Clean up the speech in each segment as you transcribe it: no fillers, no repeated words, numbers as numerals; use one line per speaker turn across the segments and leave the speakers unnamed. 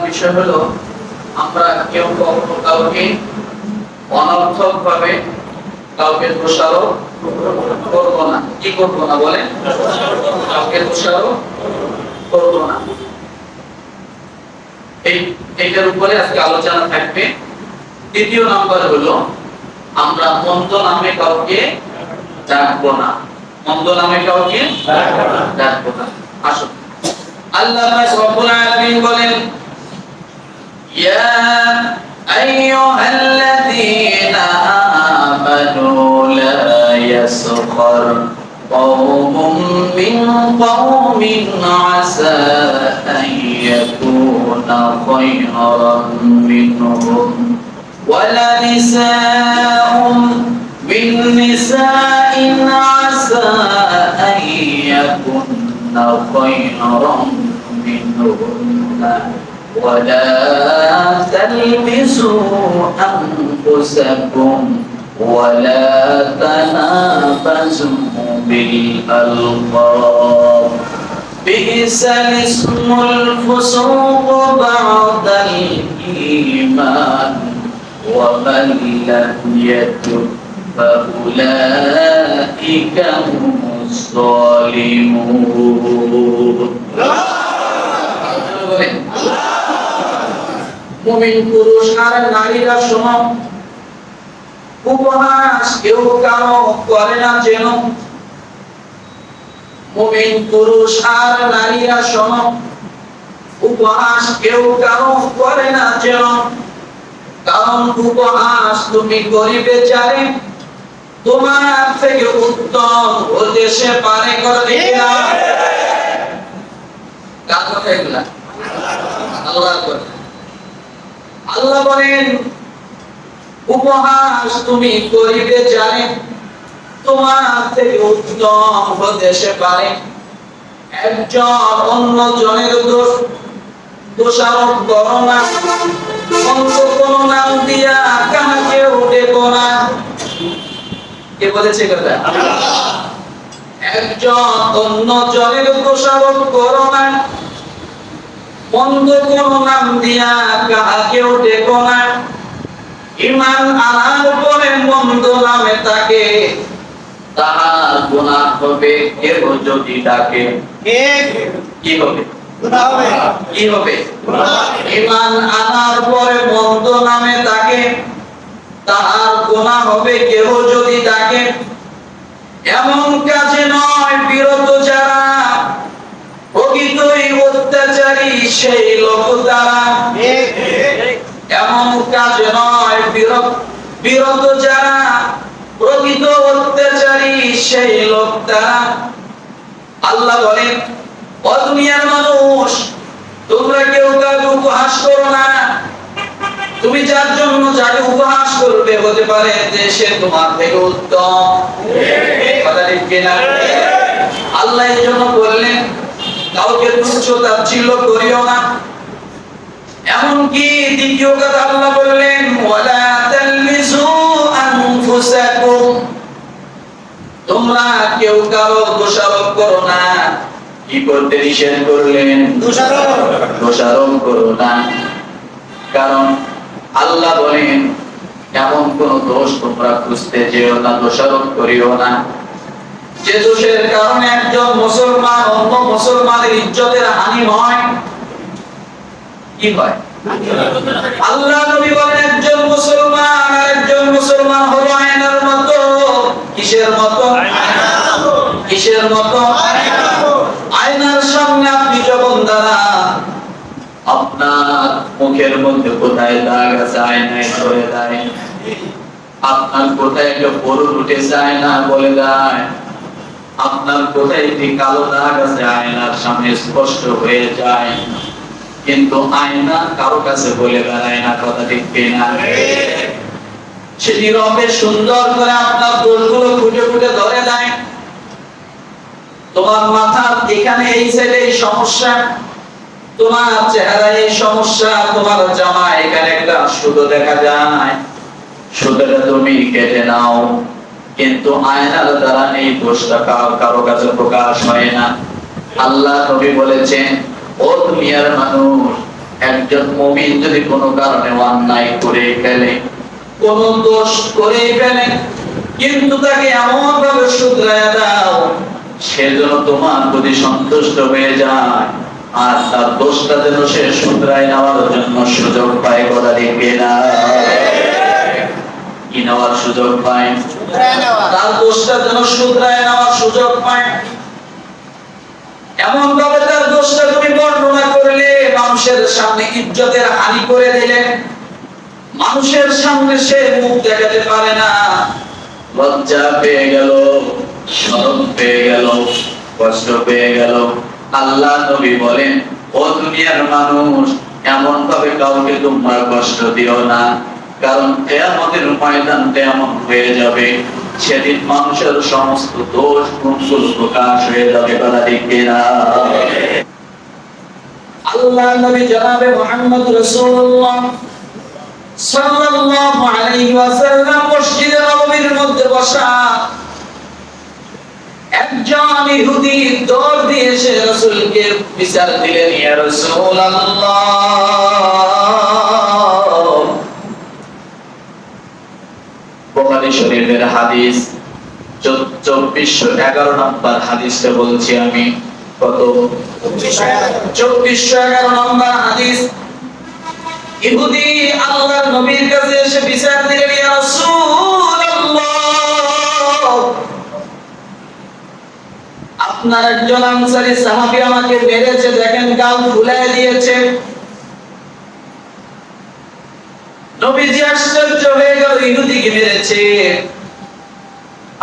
বিষয় হলো আমরা কেউ কখনো কাউকে অনর্থক ভাবে কাউকে দোষারোপ করব না। কি করব না বলেন? কাউকে দোষারোপ করব না। এইটার উপরে আজকে আলোচনা থাকবে। দ্বিতীয় নাম্বার হলো আমরা মন্দ নামে কাউকে ডাকবো না। মন্দ নামে কাউকে ডাকবো না। আসুন, আল্লাহ রাব্বুল আলামিন বলেন, ইয়া আইয়ুহাল্লাযীনা আমানু লা ইয়াসখার কওমুম মিন কওমিন আসা আন ইয়াকুনা খায়রান মিনহুম ওয়ালা নিসাউম মিন নিসাইন আসা আন ইয়াকুনা খায়রান মিনহুন্না ولا تلمزوا أنفسكم ولا تنابزوا بالألقاب بئس الاسم الفسوق بعد الإيمان ومن لم يتب فأولئك هم الظالمون মুমিন পুরুষ আর নারীরা শোনো, উপহাস কেউ কারো করে না যেন। মুমিন পুরুষ আর নারীরা শোনো, উপহাস কেউ কারো করে না যেন। কারণ উপহাস তুমি করিবে যারে তোমার থেকে উত্তম হতে সে পারে। করে দিবে না। কার কথা এগুলা? আল্লাহর কথা। আল্লাহ বলেন, উপহাস তুমি করিবে জানে তোমার থেকে উত্তম হতে সে পারে। একজন অন্য জনের দোষারোপ করো না, অন্য কোন নাম দিয়া কাহাকে ডেকো না। কে বলেছে কথা? একজন অন্য জনের দোষারোপ করো না, মন্দ কোন নাম দিয়া কাহাকেও ডেকো না। ঈমান আনার পরে মন্দ নামে তাকে তাহার গুনাহ হবে। কেউ যদি ডাকে কি হবে? কি হবে? ঈমান আনার পরে মন্দ নামে তাকে তাহার গুনাহ হবে। কেউ যদি ডাকে এমন কাজে নয় বিরত যারা, প্রকৃতই অত্যাচারী সেই লোক তারা। এমন কাজ নয় বিরত যারা, প্রকৃত অত্যাচারী সেই লোক তারা। আল্লাহ বলেন, ও দুনিয়ার মানুষ, তোমরা কেউ কাউকে উপহাস করো না। তুমি যার জন্য যাকে উপহাস করবে হতে পারে যে সে তোমার থেকে উত্তম। কথা ঠিক কিনা? আল্লাহ এই জন্য বললেন, কাউকে তুচ্ছ তাচ্ছিল্য করিও না। এমনকি দ্বিতীয় কথা আল্লাহ বললেন, ওয়ালা তালমিজু আনফুসাকুম, তোমরা কেউ কারো দোষারোপ করো না। কি করতে নিষেধ করলেন? দোষারোপ করো না। কারণ আল্লাহ বলেন, এমন কোন দোষ তোমরা খুঁজতে যেও না, দোষারোপ করিও না যে দোষের কারণে একজন মুসলমান অন্য মুসলমানের ইজ্জতের হানি হয়। কি হয়? আল্লাহ নবী বলেন, একজন মুসলমান আর একজন মুসলমান হলো আয়নার মতো। কিসের মতো? কিসের মতো? আয়নার সামনে আপনি যখন দাঁড়ান, আপনার মুখের মধ্যে কোথায় দাগ আছে আয়নায় ধরে দেয়। আপনার কোথায় একটা বরুদ উঠেছে আয়না বলে দেয়। আপনার কোথায় একটি কালো দাগ আছে আয়নার সামনে স্পষ্ট হয়ে যায়। কিন্তু আয়না কারো কাছে বলে বেড়ায় না। কথা ঠিক কিনা? সে নীরবে সুন্দর করে আপনার দোষগুলো খুঁজে খুঁজে ধরে দেয়। তোমার মাথার এখানে এই সাইডে এই সমস্যা, তোমার চেহারায় এই সমস্যা, তোমার জামা এখানে একটা সুতো দেখা যায়, সুতোটা তুমি কেটে নাও। কিন্তু আয়নার দ্বারা এই দোষটা কারো কাছে প্রকাশ হয় না। আল্লাহ নবী বলেছেন, ও দুনিয়ার মানুষ, একজন একজন মুমিন যদি কোনো কারণে অন্যায় করে ফেলে, কোন দোষ করে ফেলে, কিন্তু তাকে এমন ভাবে শুধরায় দাও সে যেন তোমার প্রতি সন্তুষ্ট হয়ে যায়, আর তার দোষটা যেন সে শুধরায় নেওয়ার জন্য সুযোগ পায়। কথা লিখবে না, কি নেওয়ার সুযোগ পায়? তার দোষটা যেন শুধরায় নেওয়ার সুযোগ পায়। এমন ভাবে তার দোষটা তুমি বর্ণনা করলে, মানুষের সামনে ইজ্জতের হানি করে দিলে, মানুষের সামনে সে মুখ দেখাতে পারে না, লজ্জা পেয়ে গেল, শরম পেয়ে গেল, কষ্ট পেয়ে গেল। আল্লাহ নবী বলেন, ও দুনিয়ার মানুষ, এমন ভাবে কাউকে তোমরা কষ্ট দিও না, কারণ কিয়ামতের ময়দানটা এমন হয়ে যাবে, সেদিন মানুষের সমস্ত দোষ গুণগুলো প্রকাশ হয়ে যাবে। কথা ঠিক কিনা? আল্লাহ নবী জনাবে মুহাম্মদ রাসূলুল্লাহ সাল্লাল্লাহু আলাইহি ওয়াসাল্লাম মসজিদে নববীর মধ্যে বসা, একজন ইহুদি দৌড় দিয়ে এসে রাসূলকে বিচার দিলেন, ইয়া রাসূলুল্লাহ, বুখারী শরীফের হাদিস 2411 নম্বর হাদিসটা বলছি আমি। কত? 2411 নম্বর হাদিস। ইহুদি আল্লাহর নবীর কাছে এসে বিচার দিলেন, ইয়া রাসূলুল্লাহ, আপনার একজন আনসারী সাহাবী আমাকে মেরেছে, দেখেন গাল ফুলায় দিয়েছে। নবীজি আশ্চর্য হয়ে গেল, ইহুদিকে মেরেছে।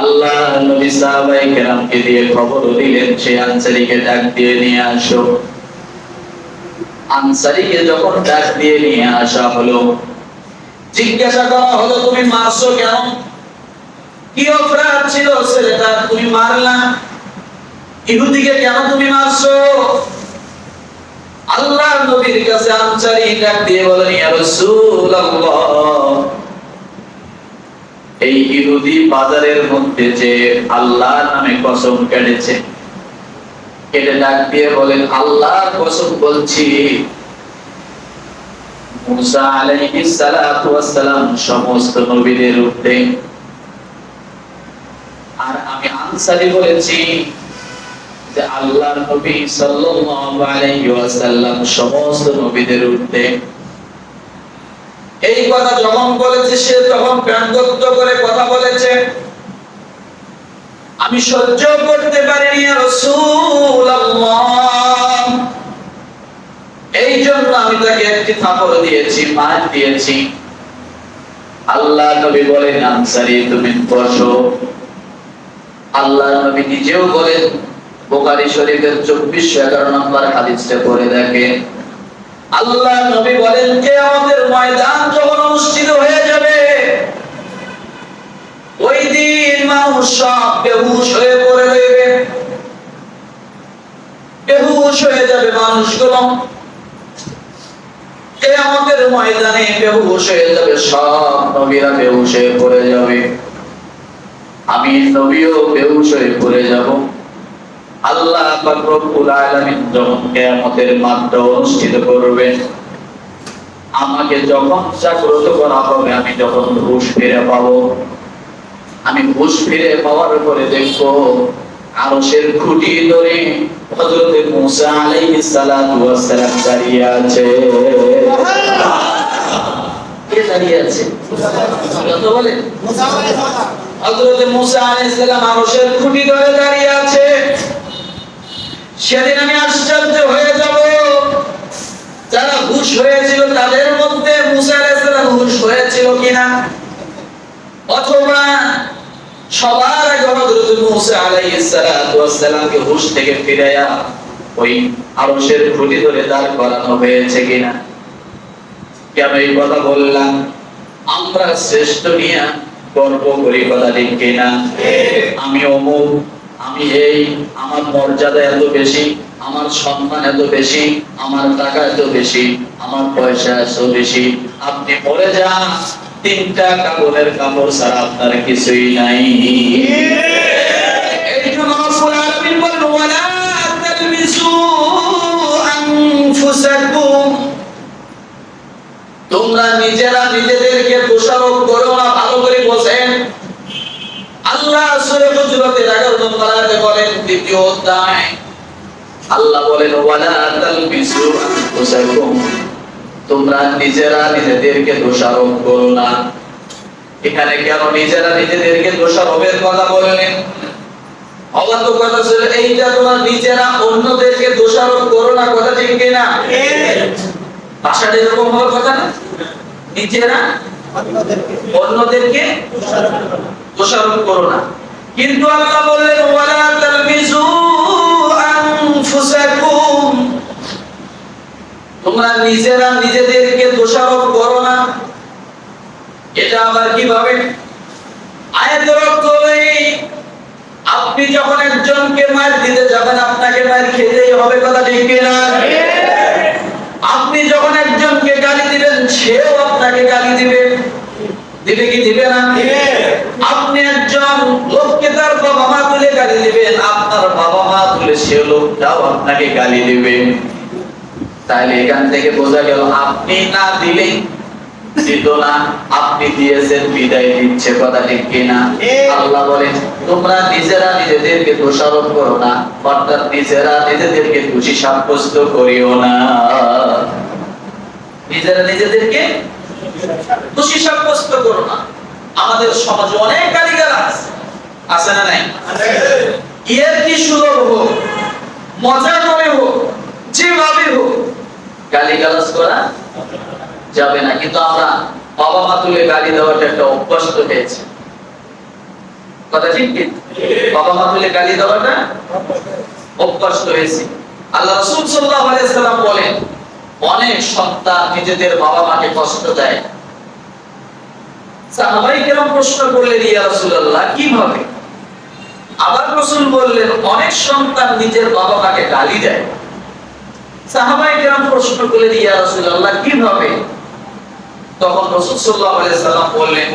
আল্লাহ নবী সাহাবায়ে কেরামকে দিয়ে খবর দিলেন, সে আনসারীকে ডাক দিয়ে নিয়ে আসো। আনসারীকে যখন ডাক দিয়ে নিয়ে আসা হলো, জিজ্ঞাসা করা হলো, তুমি মারছো কেন? কি অপরাধ ছিল ছেলেটা তুমি মারলা? ইহুদিকে কেন তুমি মারছো? আল্লাহ নবীর কাছে আনসারী ডাক দিয়ে বলেন, ইয়া রাসূলুল্লাহ, এই ইহুদি বাজারের মধ্যে যে আল্লাহর নামে কসম কেটেছে, কেটে ডাক দিয়ে বলেন, আল্লাহর কসম বলছি, মুসা আলাইহিস সালাতু ওয়াস সালাম সমস্ত নবীদের ঊর্ধ্বে, আর আমি আনসারী বলেছি যে আল্লাহর নবী সাল্লাল্লাহু আলাইহি ওয়াসাল্লাম সমস্ত নবীদের ঊর্ধ্বে। এই কথা যখন বলেছে, সে তখন ব্যঙ্গত্ব করে কথা বলেছে, আমি সহ্য করতে পারিনি ইয়া রাসূলুল্লাহ, এই জন্য আমি তাকে একটি থাপড় দিয়েছি, মার দিয়েছি। আল্লাহ নবী বলেন, আনসারী তুমি বসো। আল্লাহ নবী নিজেও বলেন, বুখারী শরীফের 2411 নম্বর হাদিসটা পড়ে দেখেন। আল্লাহ নবী বলেন, কিয়ামতের ময়দান যখন অনুষ্ঠিত হয়ে যাবে, ওই দিন মানুষ সব বেহুশ হয়ে পড়ে রইবে, বেহুশ হয়ে যাবে মানুষগুলো। কিয়ামতের ময়দানে বেহুশ হয়ে যাবে, সব নবীরা বেহুশ হয়ে পড়ে যাবে, আমি নবীও বেহুশ হয়ে পড়ে যাব। আল্লাহ পাক রব্বুল আলামিন যখন কিয়ামতের মাঠ অনুষ্ঠিত করবেন, আমাকে যখন জাগ্রত করা হবে, আমি যখন হুঁশ ফিরে পাবো, আমি হুঁশ ফিরে পাওয়ার পরে দেখবো আরশের খুঁটি ধরে হযরত মুসা আলাইহিস সালাতু ওয়াস সালাম দাঁড়িয়ে আছে। কে দাঁড়িয়ে আছে? কত বলেন? হযরত মুসা আলাইহিস সালাম আরশের খুঁটি ধরে দাঁড়িয়ে আছে। সেদিন আমি আশ্চর্য হয়ে যাব, যারা হুঁশ হয়েছিল তাদের মধ্যে মুসা আলাইহিস সালাম হুঁশ হয়েছিল কিনা, অথবা সবার আগে হযরত মুসা আলাইহিস সালাতু ওয়াস সালামকে হুঁশ থেকে ফিরাইয়া ওই আরশের খুঁটি ধরে দাঁড় করানো হয়েছে কিনা। কেন এই কথা বললাম? আমরা শ্রেষ্ঠ নিয়ে গর্ব করি, কথা ঠিক কিনা? আমি অমুক, আমি এই, আমার মর্যাদা এত বেশি, আমার সম্মান এত বেশি, আমার টাকা এত বেশি, আমার পয়সা এত বেশি। আপনি মরে যান, 3টা কাপড়ের কাপড় ছাড়া আপনার কিছুই নাই। এই জন্য রাসূল আলামিন বলেন, ওয়ালা তালমিসু আনফুসাকুম, তোমরা নিজেরা নিজেদেরকে দোষারোপ করো না, ভালো করে বোঝেন। আল্লাহ সূরা হুজুরাতের 11 নম্বর আয়াতে বলেন, দ্বিতীয় অধ্যায়, আল্লাহ বলেন ওয়ালা তালবিসু আনফুসাকুম, তোমরা নিজেরা নিজেদেরকে দোষারোপ করো না। এখানে কেন নিজেরা নিজেদেরকে দোষারোপের কথা বললেন? অবাক কথা ছিল এইটা, তোমরা নিজেরা অন্যদেরকে দোষারোপ করো না, কথা ঠিক কি না? ভাষাটা এরকম হওয়ার কথা না, নিজেরা অন্যদেরকে দোষারোপ করো না। কিন্তু আল্লাহ বললেন ওয়ালা তালবিসু আনফুসাকুম, তোমরা নিজেরা নিজেদেরকে দোষারোপ করো না। এটা আবার কিভাবে? আয়াতের অর্থ এই, আপনি যখন একজনকে মার দিতে যাবেন আপনাকে মার খেতেই হবে, কথা ঠিক কি না? আপনি যখন একজনকে গালি দিবেন সেও আপনাকে গালি দিবে, দিবে কি দিবে না? আপনি একজন লোককে তার বাবা মা তুলে গালি দিবেন, আপনার বাবা মা তুলে সে লোকটাও আপনাকে গালি দিবে। তাহলে এখান থেকে বোঝা গেল আপনি না দিলেই দিত না, আপনি দিয়েছেন বিদায় দিচ্ছে, কথা ঠিক কিনা? আল্লাহ বলেন তোমরা নিজেরা নিজেদেরকে দোষারোপ করো না, অর্থাৎ নিজেরা নিজেদেরকে দোষী সাব্যস্ত করিও না। নিজেরা নিজেদেরকে দোষী সাব্যস্ত করো না। আমাদের সমাজে অনেক গালিগালাজ আছে না নাই? এর কি সুযোগ হোক, মজা করে হোক, যেভাবে হোক, গালিগালাজ করা যাবে না। কিন্তু আমরা বাবা মা তুলে গালি দেওয়াটা একটা অভ্যাস হয়েছে, কথা ঠিক কি? বাবা মা তুলে গালি দেওয়াটা অভ্যাস হয়েছে। আল্লাহ রাসূল সাল্লাল্লাহু আলাইহি ওয়াসাল্লাম বলেন অনেক সন্তান নিজেদের বাবা মাকে কষ্ট দেয়। সাহাবায়ে কেরাম প্রশ্ন করলেন ইয়া রাসূলুল্লাহ কিভাবে? আবার রাসূল বললেন অনেক সন্তান নিজের বাবা মাকে গালি দেয়। সাহাবায়ে কেরাম প্রশ্ন করলেন ইয়া রাসূলুল্লাহ কিভাবে? তখন রাসূল সাল্লাল্লাহু আলাইহি ওয়াসাল্লাম বললেন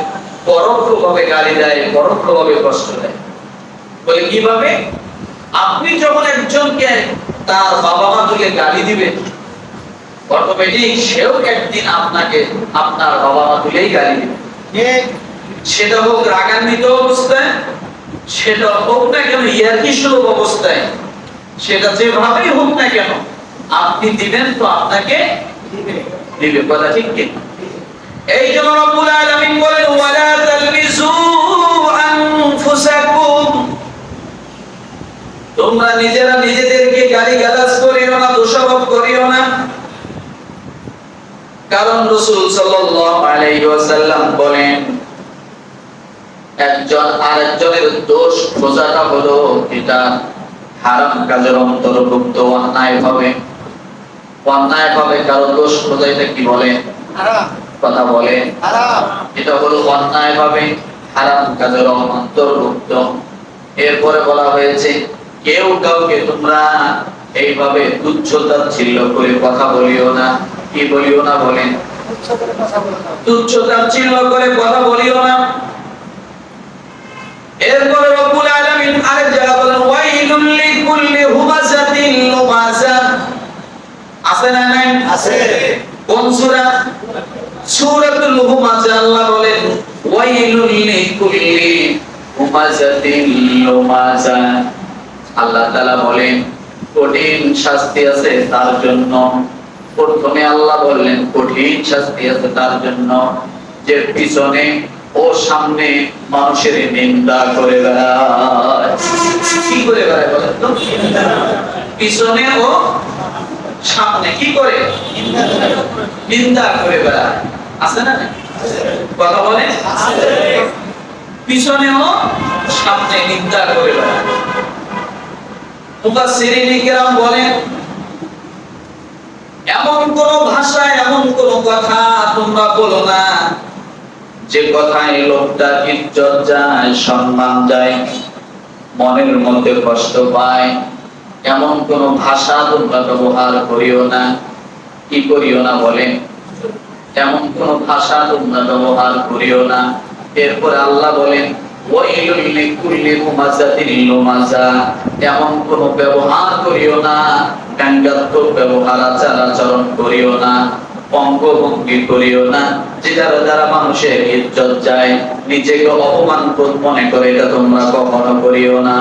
পরোক্ষভাবে গালি দেয়, পরোক্ষভাবে কষ্ট দেয়। বলে কিভাবে? আপনি যখন একজনকে তার বাবা মা তুলে গালি দিবেন, অটোমেটিক সেও একদিন আপনাকে আপনার বাবা মা তুলেই গালি দিবে। সেটা হোক রাগান্বিত অবস্থায়, সেটা হোক না কেন ইয়ার্কি সুলভ অবস্থায়, সেটা যেভাবেই হোক না কেন আপনি দিবেন তো আপনাকে দিবে, কথা ঠিক কি? এই জন্য রব্বুল আলামিন বলেন ওয়ালা তালবিসু আনফুসাকুম, তোমরা নিজেরা নিজেদেরকে গালিগালাজ করিও না, দোষারোপ করিও না। কারণ রাসূল সাল্লাল্লাহু আলাইহি ওয়াসাল্লাম বলেন একজন আরেকজনের দোষ খোঁজাটা হলো এটা হারাম কাজের অন্তর্ভুক্ত। অন্যায়ভাবে কারো দোষ খোঁজা, এটা কি বলে? হারাম, কথা বলে হারাম। এটা হলো অন্যায়ভাবে হারাম কাজের অন্তর্ভুক্ত। এরপরে বলা হয়েছে কেউ কাউকে তোমরা এইভাবে তুচ্ছ-তাচ্ছিল্য করে কথা বলিও না। কি বলিও না বলেন? তুচ্ছ-তাচ্ছিল্য করে কথা বলিও না। এরপরে রব্বুল আলামিন আরেক জায়গায় বলেন ওয়াইলুল লিকুল্লি হুমাযাতিন লুমাযা। আছে না নাই? আছে। কোন সূরা? সূরাতুল হুমাযা। আল্লাহ বলেন ওয়াইলুল লিকুল্লি হুমাযাতিন লুমাযা। আল্লাহ তাআলা বলেন কঠিন শাস্তি আছে তার জন্য। প্রথমে আল্লাহ বললেন কঠিন শাস্তি আছে তার জন্য যে পিছনে ও সামনে মানুষের নিন্দা করে বেড়ায়। কি করে বেড়ায় বলেন তো? পিছনে ও সামনে কি করে? নিন্দা করে বেড়ায়। আছে না? কথা বলে পিছনে ও সামনে নিন্দা করে বেড়ায়। মুফাসসিরিন কিরাম বলেন এমন কোন ভাষা, এমন কোন কথা তোমরা বলো না যে কথায় লোকটার ইজ্জত যায়, সম্মান যায়, মনের মধ্যে কষ্ট পায়। এমন কোন ভাষা তোমরা ব্যবহার করিও না। কি করিও না বলেন? এমন কোন ভাষা তোমরা ব্যবহার করিও না। এরপরে আল্লাহ বলেন ওয়াইলুল লিকুল্লি হুমাযাতিন লুমাযা, এমন কোন ব্যবহার করিও না, ব্যঙ্গাত্মক ব্যবহার আচার আচরণ করিও না। অঙ্গভঙ্গি করিও না যেটা দ্বারা মানুষের ইজ্জত যায়, নিজেকে অপমান বোধ মনে করে এটা তোমরা কখনো করিও না।